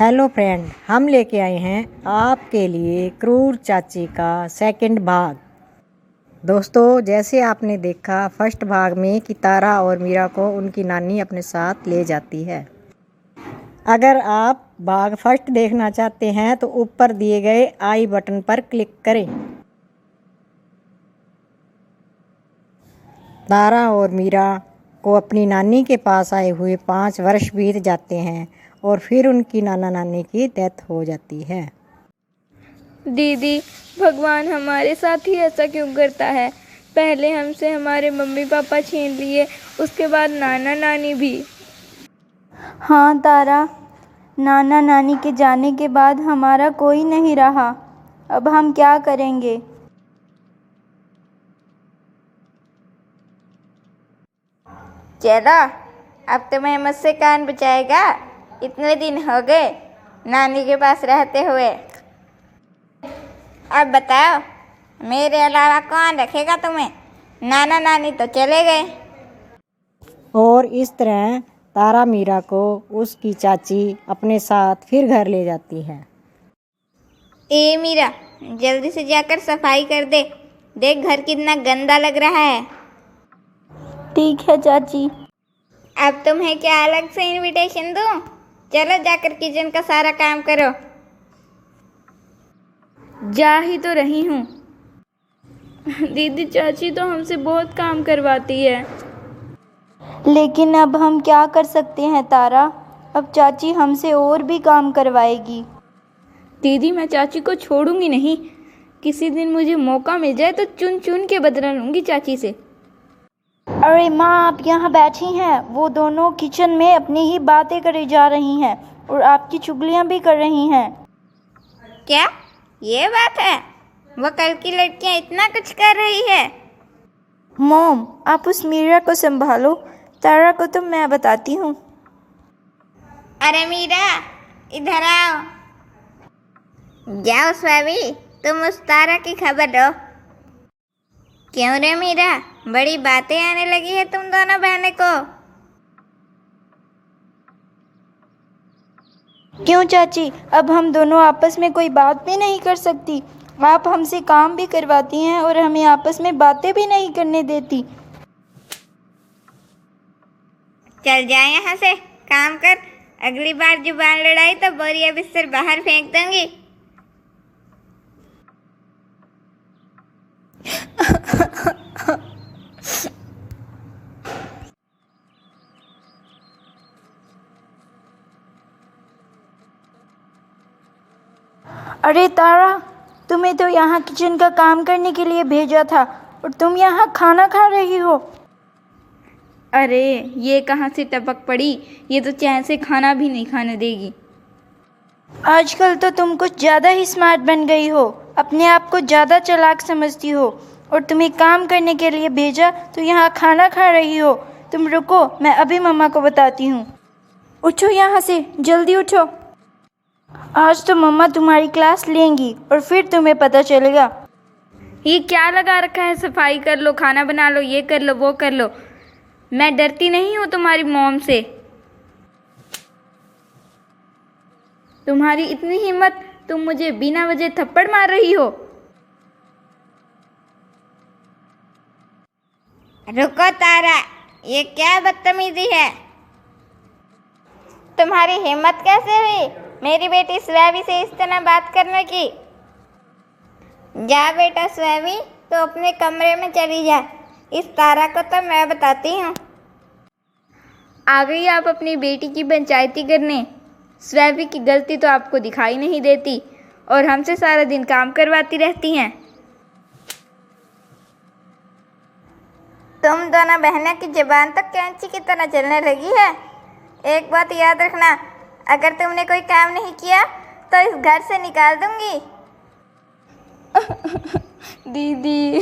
Hello friend, हम लेके आए हैं आपके लिए क्रूर चाची का सेकंड भाग। दोस्तों, जैसे आपने देखा फर्स्ट भाग में कि तारा और मीरा को उनकी नानी अपने साथ ले जाती है। अगर आप भाग फर्स्ट देखना चाहते हैं तो ऊपर दिए गए आई बटन पर क्लिक करें। तारा और मीरा को अपनी नानी के पास आए हुए 5 वर्ष बीत जाते हैं और फिर उनकी नाना नानी की डेथ हो जाती है। दीदी, भगवान हमारे साथ ही ऐसा क्यों करता है? पहले हमसे हमारे मम्मी पापा छीन लिए, उसके बाद नाना नानी भी। हाँ तारा, नाना नानी के जाने के बाद हमारा कोई नहीं रहा। अब हम क्या करेंगे? चलो, अब तुम्हें मुझसे कौन बचाएगा? इतने दिन हो गए नानी के पास रहते हुए। अब बताओ, मेरे अलावा कौन रखेगा तुम्हें? नाना नानी तो चले गए। और इस तरह तारा मीरा को उसकी चाची अपने साथ फिर घर ले जाती है। ए मीरा, जल्दी से जाकर सफाई कर दे। देख, घर कितना गंदा लग रहा है। ठीक है चाची। अब तुम्हें क्या अलग से इनविटेशन दूं? चलो जाकर किचन का सारा काम करो। जा ही तो रही हूँ। दीदी, चाची तो हमसे बहुत काम करवाती है। लेकिन अब हम क्या कर सकते हैं तारा? अब चाची हमसे और भी काम करवाएगी। दीदी, मैं चाची को छोड़ूंगी नहीं। किसी दिन मुझे मौका मिल जाए तो चुन चुन के बदला लूंगी चाची से। अरे माँ, आप यहाँ बैठी हैं। वो दोनों किचन में अपनी ही बातें करे जा रही हैं और आपकी चुगलियाँ भी कर रही हैं। क्या ये बात है? वो कल की लड़कियां इतना कुछ कर रही है? मॉम, आप उस मीरा को संभालो। तारा को तो मैं बताती हूँ। अरे मीरा, इधर आओ। जाओ स्वामी, तुम उस तारा की खबर लो। क्यों रे मीरा, बड़ी बातें आने लगी है तुम दोनों बहनों को? क्यों चाची, अब हम दोनों आपस में कोई बात भी नहीं कर सकती? आप हमसे काम भी करवाती हैं और हमें आपस में बातें भी नहीं करने देती। चल जा यहाँ से, काम कर। अगली बार जुबान लड़ाई तो बोरिया बिस्तर बाहर फेंक दूंगी। अरे तारा, तुम्हें तो यहाँ किचन का काम करने के लिए भेजा था और तुम यहाँ खाना खा रही हो। अरे, ये कहाँ से टपक पड़ी? ये तो चैन से खाना भी नहीं खाने देगी। आजकल तो तुम कुछ ज़्यादा ही स्मार्ट बन गई हो। अपने आप को ज़्यादा चालाक समझती हो और तुम्हें काम करने के लिए भेजा तो यहाँ खाना खा रही हो। तुम रुको, मैं अभी मम्मा को बताती हूँ। उठो यहाँ से, जल्दी उठो। आज तो मम्मा तुम्हारी क्लास लेंगी और फिर तुम्हें पता चलेगा। ये क्या लगा रखा है? सफाई कर लो, खाना बना लो, ये कर लो, वो कर लो। मैं डरती नहीं हूँ तुम्हारी मॉम से। तुम्हारी इतनी हिम्मत, तुम मुझे बिना वजह थप्पड़ मार रही हो। रुको तारा, ये क्या बदतमीजी है? तुम्हारी हिम्मत कैसे हुई मेरी बेटी स्वैवी से इस तरह बात करने की? जा बेटा स्वैवी, तो अपने कमरे में चली जा। इस तारा को तो मैं बताती हूँ। आ गई आप अपनी बेटी की पंचायती करने। स्वैवी की गलती तो आपको दिखाई नहीं देती और हमसे सारा दिन काम करवाती रहती हैं। तुम दोनों बहनों की जुबान तो कैंची की तरह चलने लगी है। एक बात याद रखना, अगर तुमने कोई काम नहीं किया तो इस घर से निकाल दूंगी। दीदी,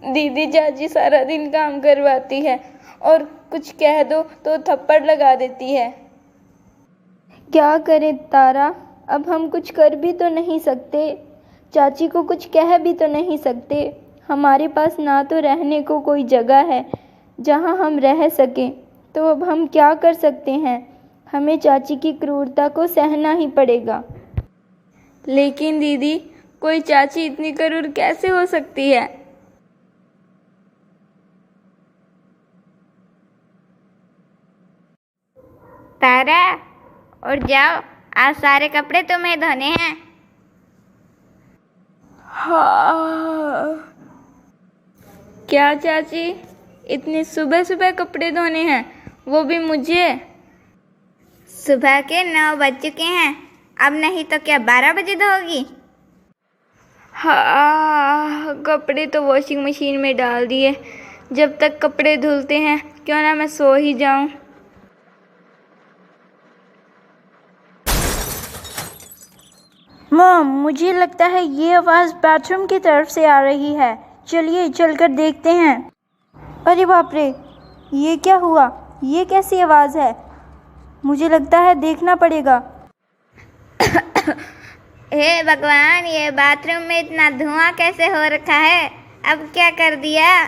दीदी, चाची सारा दिन काम करवाती है और कुछ कह दो तो थप्पड़ लगा देती है। क्या करें तारा, अब हम कुछ कर भी तो नहीं सकते। चाची को कुछ कह भी तो नहीं सकते। हमारे पास ना तो रहने को कोई जगह है जहाँ हम रह सकें। तो अब हम क्या कर सकते हैं? हमें चाची की क्रूरता को सहना ही पड़ेगा। लेकिन दीदी, कोई चाची इतनी क्रूर कैसे हो सकती है? तारा, उठ जाओ, आज सारे कपड़े तुम्हें धोने हैं। हाँ। क्या चाची, इतनी सुबह सुबह कपड़े धोने हैं, वो भी मुझे? सुबह के 9 बज चुके हैं, अब नहीं तो क्या 12 बजे धोगी? हाँ, कपड़े तो वॉशिंग मशीन में डाल दिए। जब तक कपड़े धुलते हैं क्यों ना मैं सो ही जाऊं। मॉम, मुझे लगता है ये आवाज़ बाथरूम की तरफ से आ रही है। चलिए चलकर देखते हैं। अरे बाप रे, ये क्या हुआ? ये कैसी आवाज़ है? मुझे लगता है देखना पड़ेगा। हे भगवान, ये बाथरूम में इतना धुआं कैसे हो रखा है? अब क्या कर दिया?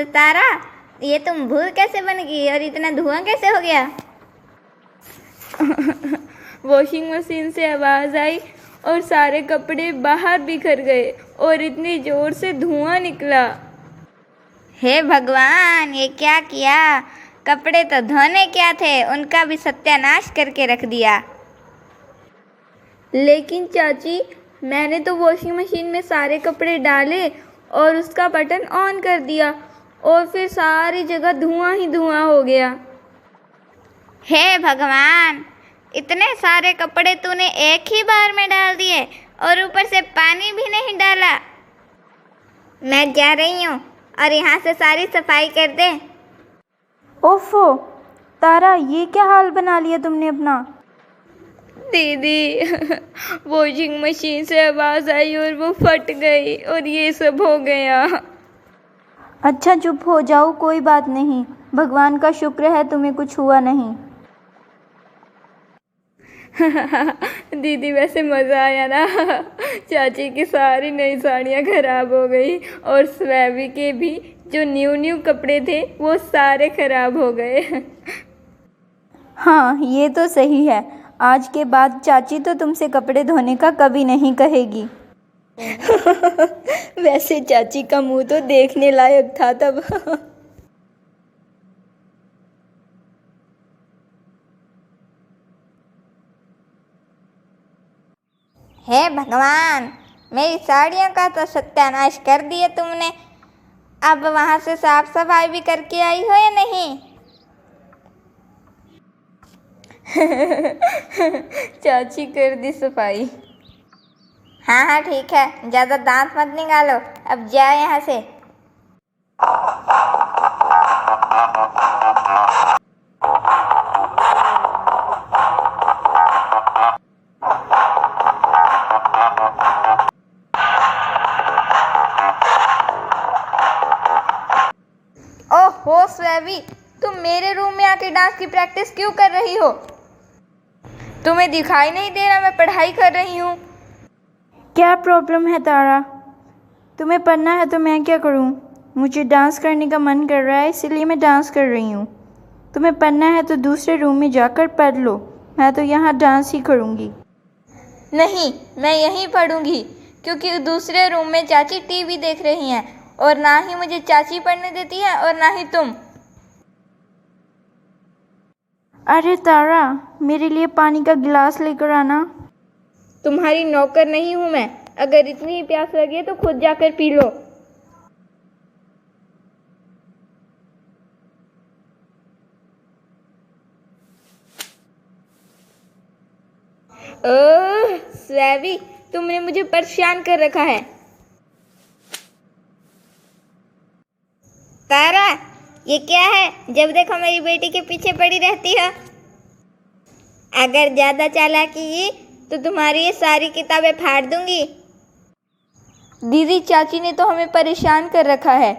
तारा, ये तुम भूत कैसे बन गई और इतना धुआं कैसे हो गया? वॉशिंग मशीन से आवाज़ आई और सारे कपड़े बाहर बिखर गए और इतनी ज़ोर से धुआं निकला। हे भगवान, ये क्या किया? कपड़े तो धोने क्या थे, उनका भी सत्यानाश करके रख दिया। लेकिन चाची, मैंने तो वॉशिंग मशीन में सारे कपड़े डाले और उसका बटन ऑन कर दिया और फिर सारी जगह धुआं ही धुआं हो गया। हे भगवान, इतने सारे कपड़े तूने एक ही बार में डाल दिए और ऊपर से पानी भी नहीं डाला। मैं जा रही हूँ और यहाँ से सारी सफाई कर दे। ओफो, तारा, ये क्या हाल बना लिया तुमने अपना? दीदी, वॉशिंग मशीन से आवाज़ आई और वो फट गई और ये सब हो गया। अच्छा, चुप हो जाओ, कोई बात नहीं। भगवान का शुक्र है तुम्हें कुछ हुआ नहीं। दीदी, वैसे मज़ा आया ना? चाची की सारी नई साड़ियाँ ख़राब हो गई और स्वैवी के भी जो न्यू कपड़े थे वो सारे ख़राब हो गए। हाँ, ये तो सही है। आज के बाद चाची तो तुमसे कपड़े धोने का कभी नहीं कहेगी। वैसे चाची का मुंह तो देखने लायक था तब। हे भगवान, मेरी साड़ियों का तो सत्यानाश कर दिया तुमने। अब वहाँ से साफ सफाई भी करके आई हो या नहीं? चाची कर दी सफाई। हाँ हाँ ठीक है, ज़्यादा दांत मत निकालो, अब जाओ यहाँ से। ओहो स्वैवी, तुम मेरे रूम में आके डांस की प्रैक्टिस क्यों कर रही हो? तुम्हें दिखाई नहीं दे रहा मैं पढ़ाई कर रही हूँ? क्या प्रॉब्लम है तारा? तुम्हें पढ़ना है तो मैं क्या करूँ? मुझे डांस करने का मन कर रहा है, इसलिए मैं डांस कर रही हूँ। तुम्हें पढ़ना है तो दूसरे रूम में जाकर पढ़ लो। मैं तो यहाँ डांस ही करूँगी। नहीं, मैं यहीं पढ़ूंगी, क्योंकि दूसरे रूम में चाची टीवी देख रही हैं और ना ही मुझे चाची पढ़ने देती है और ना ही तुम। अरे तारा, मेरे लिए पानी का गिलास लेकर आना। तुम्हारी नौकर नहीं हूँ मैं। अगर इतनी ही प्यास लगे तो खुद जाकर पी लो। ओह स्वैवी, तुमने मुझे परेशान कर रखा है। तारा, ये क्या है? जब देखो मेरी बेटी के पीछे पड़ी रहती हो। अगर ज़्यादा चालाकी की तो तुम्हारी ये सारी किताबें फाड़ दूंगी। दीदी, चाची ने तो हमें परेशान कर रखा है।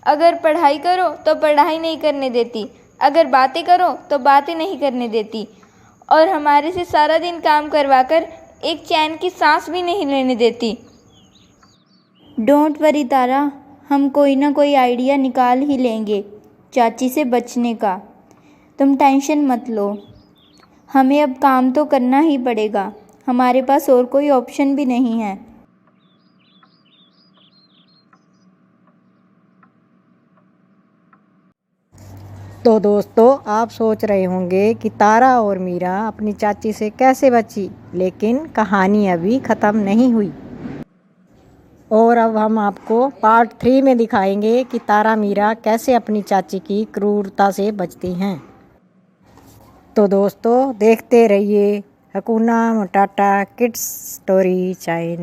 अगर पढ़ाई करो तो पढ़ाई नहीं करने देती, अगर बातें करो तो बातें नहीं करने देती, और हमारे से सारा दिन काम करवाकर एक चैन की सांस भी नहीं लेने देती। डोंट वरी तारा, हम कोई ना कोई आइडिया निकाल ही लेंगे चाची से बचने का। तुम टेंशन मत लो, हमें अब काम तो करना ही पड़ेगा, हमारे पास और कोई ऑप्शन भी नहीं है। तो दोस्तों, आप सोच रहे होंगे कि तारा और मीरा अपनी चाची से कैसे बची, लेकिन कहानी अभी ख़त्म नहीं हुई। और अब हम आपको पार्ट 3 में दिखाएंगे कि तारा मीरा कैसे अपनी चाची की क्रूरता से बचती हैं। तो दोस्तों, देखते रहिए हकुना मटाटा किड्स स्टोरी चैनल।